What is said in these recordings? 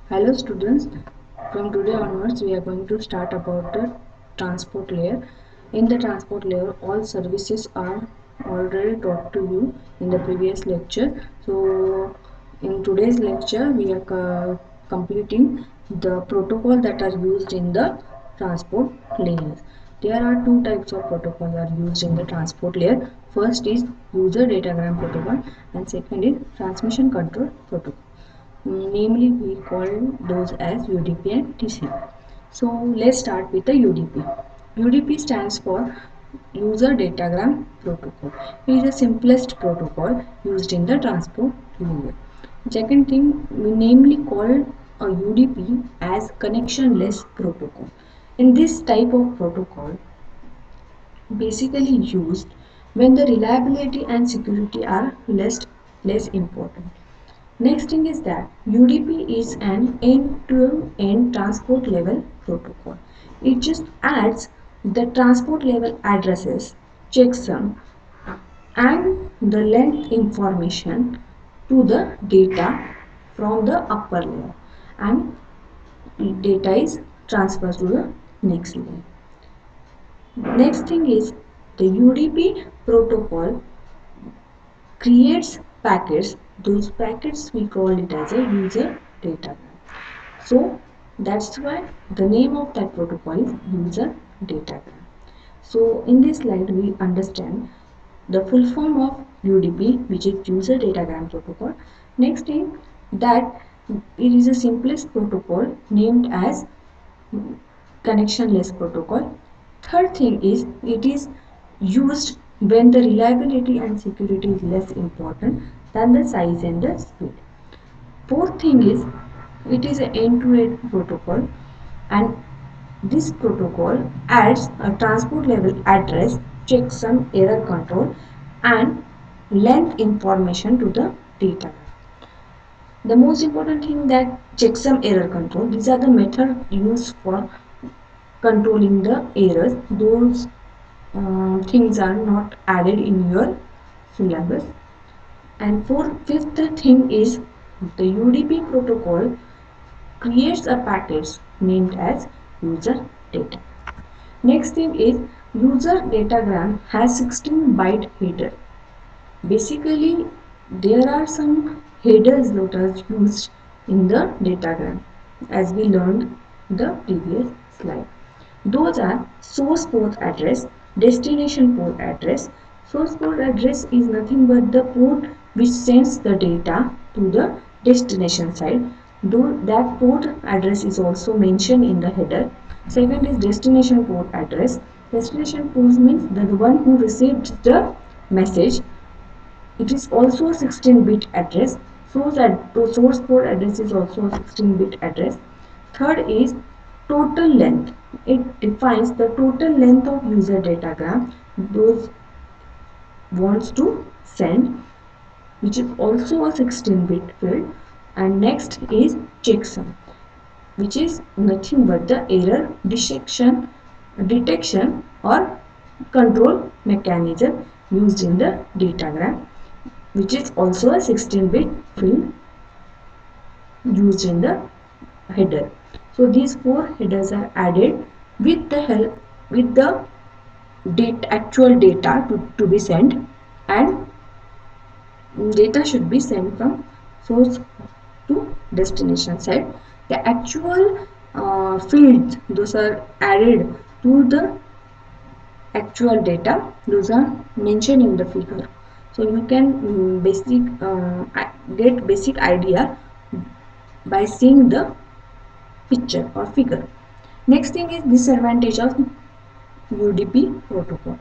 Hello students, from today onwards we are going to start about the transport layer. In the transport layer all services are already taught to you in the previous lecture. So in today's lecture we are completing the protocol that are used in the transport layers. There are two types of protocols are used in the transport layer. First is user datagram protocol and second is transmission control protocol. Namely, we call those as UDP and TCP. So let's start with the UDP. UDP stands for User Datagram Protocol. It is the simplest protocol used in the transport layer. Second thing, we namely call a UDP as connectionless protocol. In this type of protocol, basically used when the reliability and security are less important. Next thing is that UDP is an end-to-end transport level protocol. It just adds the transport level addresses, checksum, and the length information to the data from the upper layer, and data is transferred to the next layer. Next thing is the UDP protocol creates packets. Those packets we call it as a user datagram. So that's why the name of that protocol is user datagram. So in this slide we understand the full form of UDP, which is user datagram protocol. Next thing, that it is the simplest protocol named as connectionless protocol. Third thing is it is used when the reliability and security is less important than the size and the speed. Fourth thing is it is an end-to-end protocol, and this protocol adds a transport level address, checksum, error control, and length information to the data. The most important thing that checksum error control, these are the method used for controlling the errors. Those things are not added in your syllabus. And fifth thing is the UDP protocol creates a package named as user data. Next thing is user datagram has 16-byte header. Basically, there are some headers that are used in the datagram, as we learned in the previous slide. Those are source port address, destination port address. Source port address is nothing but the port which sends the data to the destination side. Though that port address is also mentioned in the header. Second is destination port address. Destination port means the one who received the message. It is also a 16-bit address. Source port address is also a 16-bit address. Third is total length. It defines the total length of user datagram those wants to send, which is also a 16-bit field. And next is checksum, which is nothing but the error detection or control mechanism used in the datagram, which is also a 16-bit field used in the header. So these four headers are added with the help with the actual data to be sent, and data should be sent from source to destination side. The actual fields those are added to the actual data, those are mentioned in the figure. So you can get basic idea by seeing the picture or figure. Next thing is disadvantage of UDP protocol.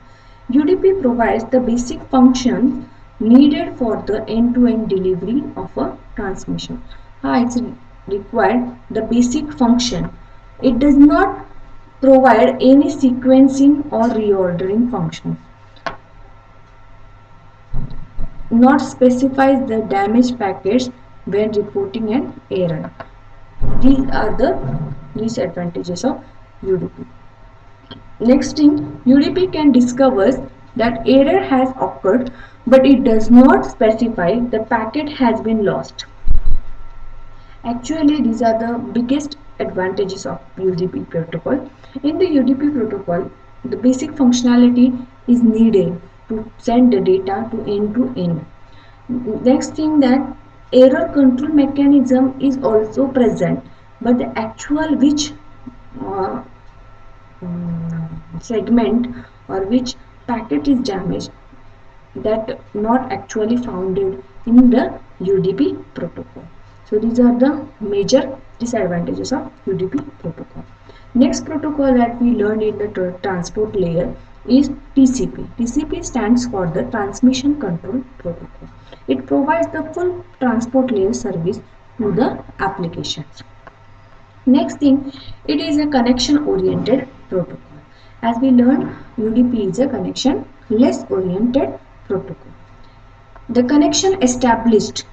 UDP provides the basic functions needed for the end-to-end delivery of a transmission. It's required the basic function. It does not provide any sequencing or reordering functions. Not specifies the damaged packets when reporting an error. These are the disadvantages of UDP. Next thing, UDP can discover that error has occurred, but it does not specify the packet has been lost. Actually, these are the biggest advantages of UDP protocol. In the UDP protocol, the basic functionality is needed to send the data to end to end. Next thing, that error control mechanism is also present, but the actual which uh, segment or which packet is damaged, that not actually founded in the UDP protocol. So these are the major disadvantages of UDP protocol. Next protocol that we learned in the transport layer is TCP. TCP stands for the Transmission Control Protocol. It provides the full transport layer service to the applications. Next thing, it is a connection oriented protocol. As we learned, UDP is a connection less oriented protocol. The connection established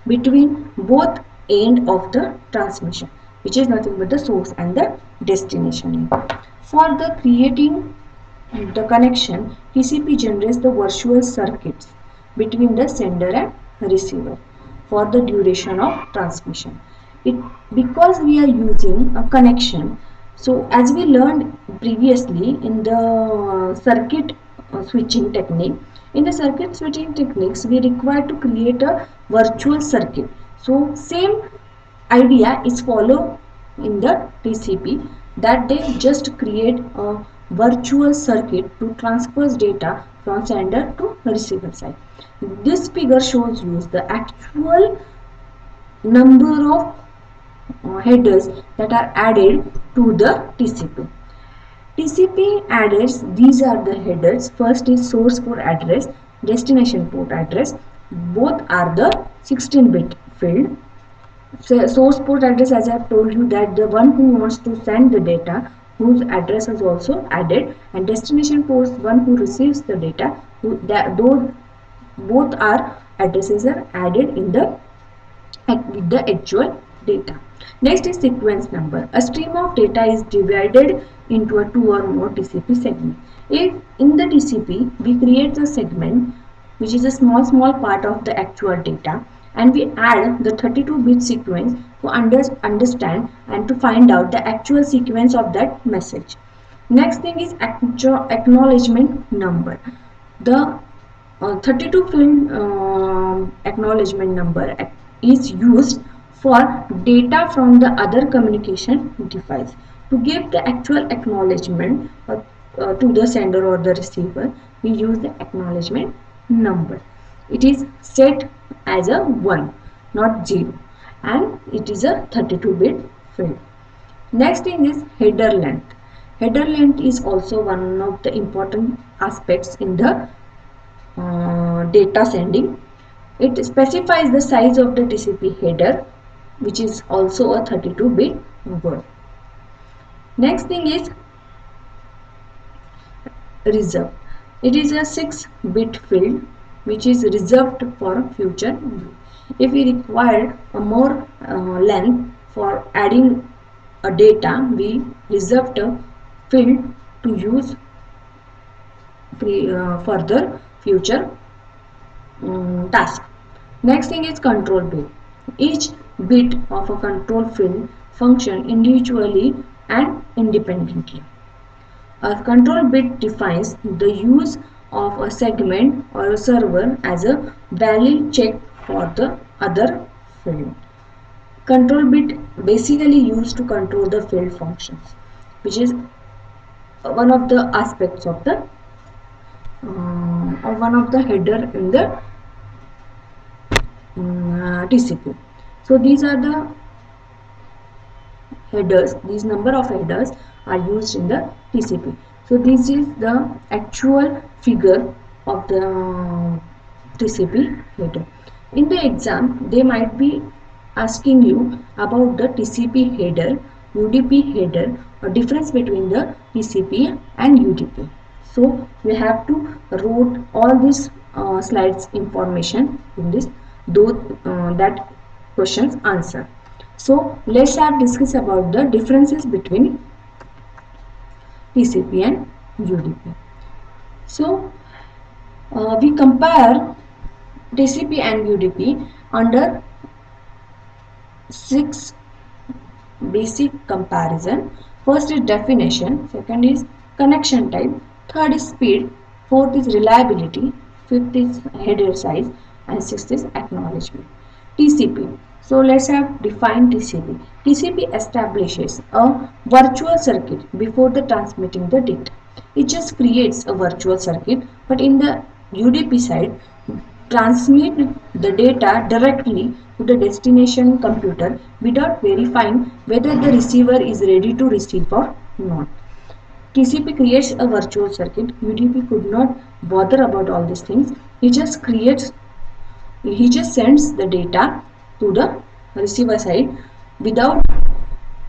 between both end of the transmission, which is nothing but the source and the destination. For the creating the connection, TCP generates the virtual circuits between the sender and receiver for the duration of transmission. It, because we are using a connection, so as we learned previously in the circuit switching technique, in the circuit switching techniques we require to create a virtual circuit. So same idea is followed in the TCP, that they just create a virtual circuit to transfer data from sender to receiver side. This figure shows you the actual number of headers that are added to the TCP. TCP address, these are the headers. First is source port address, destination port address. Both are the 16-bit field. So source port address, as I have told you, that the one who wants to send the data, whose address is also added, and destination port, one who receives the data, those both are addresses are added in the with the actual data. Next is sequence number. A stream of data is divided into a two or more TCP segment. If in the TCP we create a segment which is a small part of the actual data, and we add the 32-bit sequence to understand and to find out the actual sequence of that message. Next thing is acknowledgement number. The 32 film acknowledgement number is used for data from the other communication device. To give the actual acknowledgement to the sender or the receiver, we use the acknowledgement number. It is set as a 1, not 0, and it is a 32-bit field. Next thing is header length. Header length is also one of the important aspects in the data sending. It specifies the size of the TCP header, which is also a 32-bit word. Next thing is reserve. It is a 6-bit field which is reserved for future use. If we require a more length for adding a data, we reserve a field to use further future task. Next thing is control bit. Each bit of a control field function individually and independently. A control bit defines the use of a segment or a server as a valid check for the other field. Control bit basically used to control the field functions, which is one of the aspects of the or one of the header in the TCP. So these are the headers. These number of headers are used in the TCP. So this is the actual figure of the TCP header. In the exam, they might be asking you about the TCP header, UDP header, or difference between the TCP and UDP. So we have to wrote all these slides information in this, though that questions answer. So let's have discuss about the differences between TCP and UDP. So we compare TCP and UDP under six basic comparison. First is definition, second is connection type, third is speed, fourth is reliability, fifth is header size, and sixth is acknowledgement. TCP. So let's have defined TCP. TCP establishes a virtual circuit before the transmitting the data. It just creates a virtual circuit, but in the UDP side, transmit the data directly to the destination computer without verifying whether the receiver is ready to receive or not. TCP creates a virtual circuit. UDP could not bother about all these things. He just sends the data to the receiver side without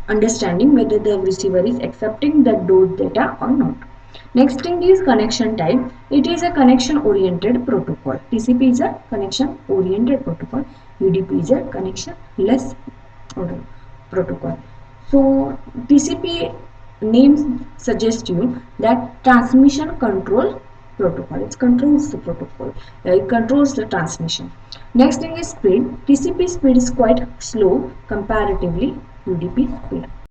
understanding whether the receiver is accepting those data or not. Next thing is connection type. It is a connection oriented protocol. TCP is a connection oriented protocol. UDP is a connection less protocol. So TCP name suggests you that transmission control protocol. It controls the protocol. It controls the transmission. Next thing is speed. TCP speed is quite slow comparatively UDP speed.